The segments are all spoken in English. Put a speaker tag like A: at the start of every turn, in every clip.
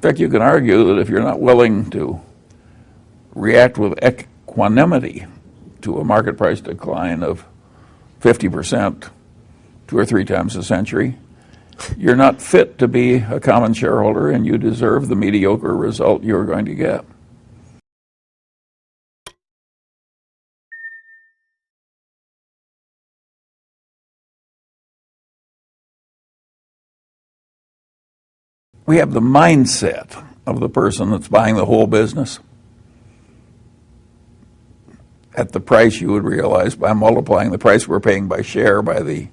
A: fact, you can argue that if you're not willing to react with equanimity to a market price decline of 50% 2 or 3 times a century, you're not fit to be a common shareholder, and you deserve the mediocre result you're going to get. We have the mindset of the person that's buying the whole business at the price you would realize by multiplying the price we're paying by share by the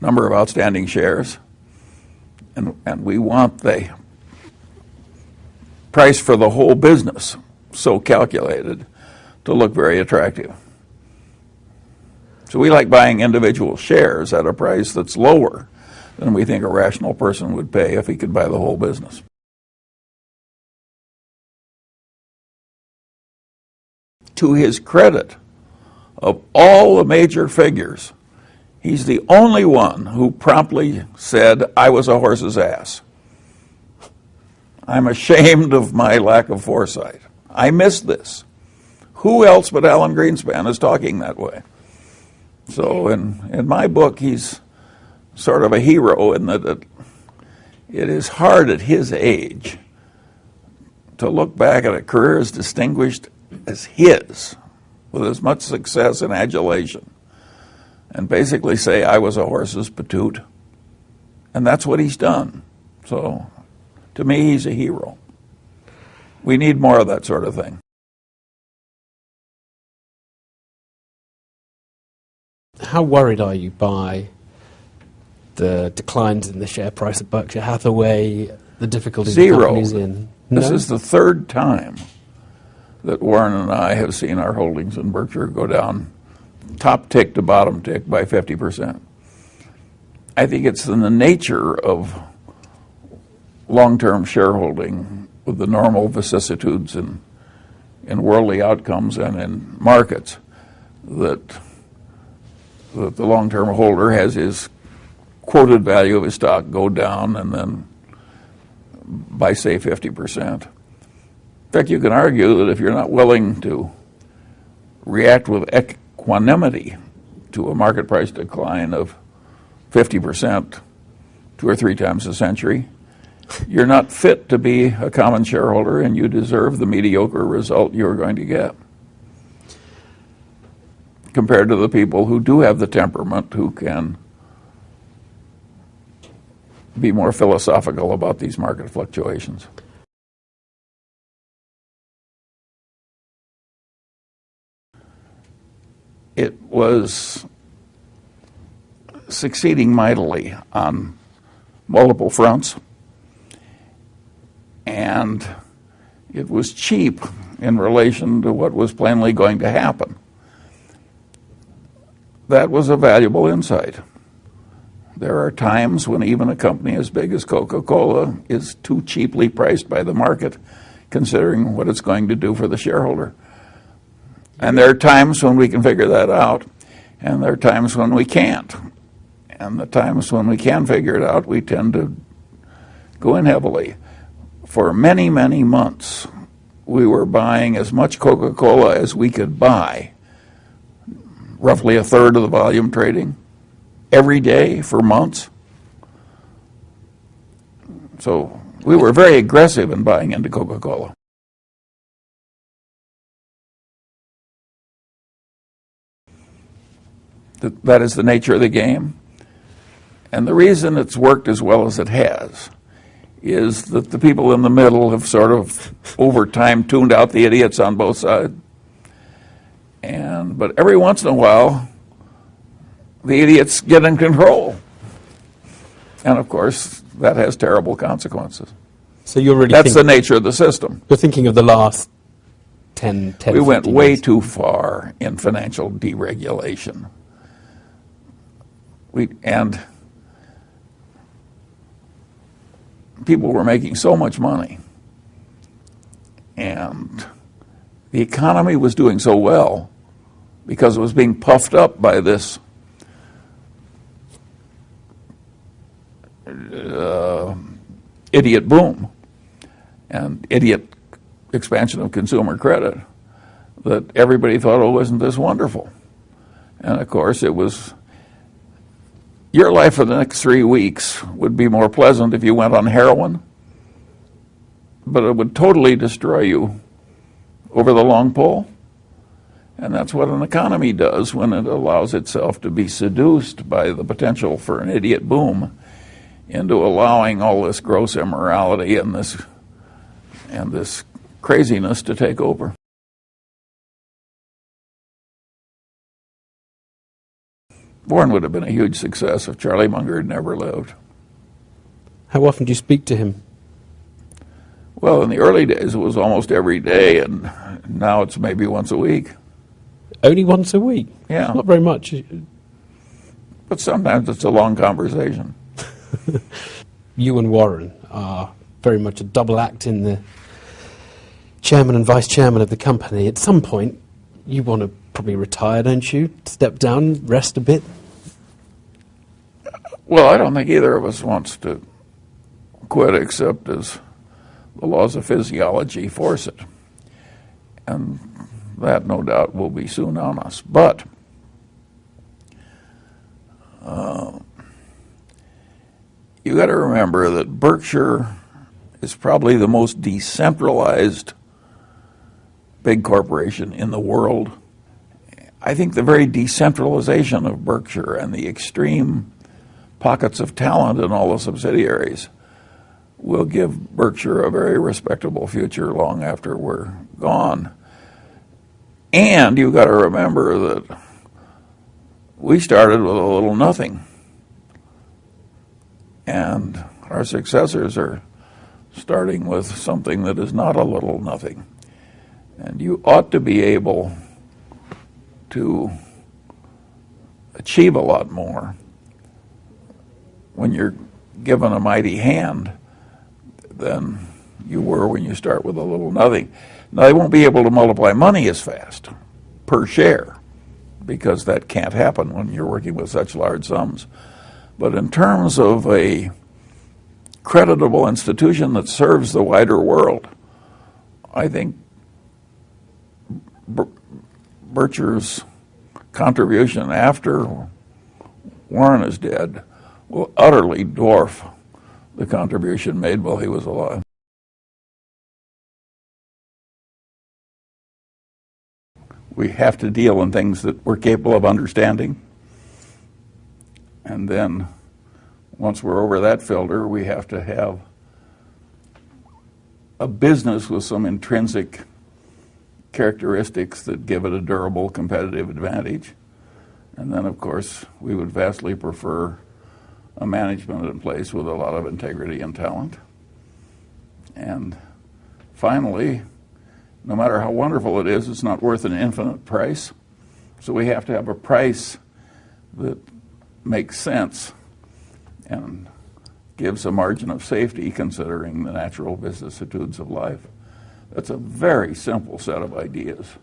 A: number of outstanding shares. And we want the price for the whole business so calculated to look very attractive. So we like buying individual shares at a price that's lower than we think a rational person would pay if he could buy the whole business. To his credit, of all the major figures, he's the only one who promptly said, "I was a horse's ass. I'm ashamed of my lack of foresight. I missed this." Who else but Alan Greenspan is talking that way? So in my book, he's sort of a hero in that it is hard at his age to look back at a career as distinguished as his, with as much success and adulation, and basically say, "I was a horse's patoot." And that's what he's done. So to me, he's a hero. We need more of that sort of thing.
B: How worried are you by the declines in the share price of Berkshire Hathaway, the difficulties the company's in? No?
A: This is the 3rd time that Warren and I have seen our holdings in Berkshire go down top tick to bottom tick by 50%. I think it's in the nature of long-term shareholding with the normal vicissitudes in worldly outcomes and in markets that the long-term holder has his quoted value of his stock go down and then by, say, 50%. In fact, you can argue that if you're not willing to react with equanimity to a market price decline of 50% 2 or 3 times a century, you're not fit to be a common shareholder, and you deserve the mediocre result you're going to get, compared to the people who do have the temperament, who can be more philosophical about these market fluctuations. It was succeeding mightily on multiple fronts, and it was cheap in relation to what was plainly going to happen. That was a valuable insight. There are times when even a company as big as Coca-Cola is too cheaply priced by the market, considering what it's going to do for the shareholder. And there are times when we can figure that out, and there are times when we can't. And the times when we can figure it out, we tend to go in heavily. For many, many months, we were buying as much Coca-Cola as we could buy, roughly a third of the volume trading, every day for months. So we were very aggressive in buying into Coca-Cola. That is the nature of the game. And the reason it's worked as well as it has is that the people in the middle have sort of, over time, tuned out the idiots on both sides. But every once in a while, the idiots get in control. And of course, that has terrible consequences.
B: So you're really
A: That's the nature of the system.
B: You're thinking of the last 10
A: We went
B: 15
A: way
B: years.
A: too far in financial deregulation. And people were making so much money, and the economy was doing so well because it was being puffed up by this idiot boom, and idiot expansion of consumer credit that everybody thought, oh, wasn't this wonderful? And of course, it was, your life for the next 3 weeks would be more pleasant if you went on heroin, but it would totally destroy you over the long pole. And that's what an economy does when it allows itself to be seduced by the potential for an idiot boom into allowing all this gross immorality and this craziness to take over. Warren would have been a huge success if Charlie Munger had never lived.
B: How often do you speak to him?
A: Well, in the early days, it was almost every day, and now it's maybe once a week.
B: Only once a week?
A: Yeah.
B: Not very much.
A: But sometimes it's a long conversation.
B: You and Warren are very much a double act in the chairman and vice chairman of the company. At some point, you want to probably retire, don't you? Step down, rest a bit?
A: Well, I don't think either of us wants to quit except as the laws of physiology force it. And that, no doubt, will be soon on us. But you got to remember that Berkshire is probably the most decentralized big corporation in the world. I think the very decentralization of Berkshire and the extreme pockets of talent in all the subsidiaries will give Berkshire a very respectable future long after we're gone. And you've got to remember that we started with a little nothing. And our successors are starting with something that is not a little nothing. And you ought to be able to achieve a lot more when you're given a mighty hand than you were when you start with a little nothing. Now, they won't be able to multiply money as fast per share, because that can't happen when you're working with such large sums. But in terms of a creditable institution that serves the wider world, I think Berkshire's contribution after Warren is dead will utterly dwarf the contribution made while he was alive. We have to deal in things that we're capable of understanding. And then once we're over that filter, we have to have a business with some intrinsic characteristics that give it a durable competitive advantage. And then, of course, we would vastly prefer a management in place with a lot of integrity and talent. And finally, no matter how wonderful it is, it's not worth an infinite price. So we have to have a price that makes sense and gives a margin of safety considering the natural vicissitudes of life. That's a very simple set of ideas.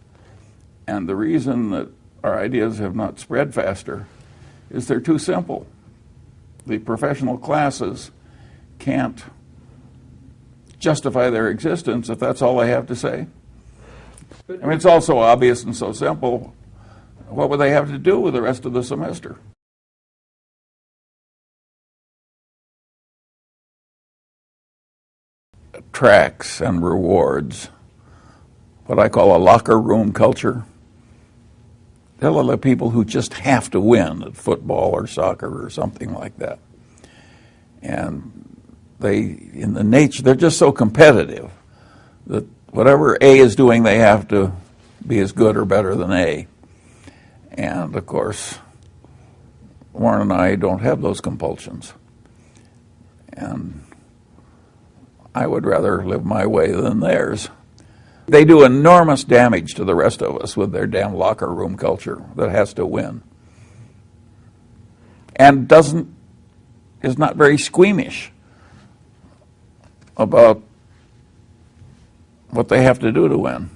A: And the reason that our ideas have not spread faster is they're too simple. The professional classes can't justify their existence if that's all they have to say. I mean, it's all so obvious and so simple. What would they have to do with the rest of the semester? Attracts and rewards what I call a locker room culture. They're the people who just have to win at football or soccer or something like that. And in the nature, they're just so competitive that whatever A is doing, they have to be as good or better than A. And of course, Warren and I don't have those compulsions. And I would rather live my way than theirs. They do enormous damage to the rest of us with their damn locker room culture that has to win. And is not very squeamish about what they have to do to win.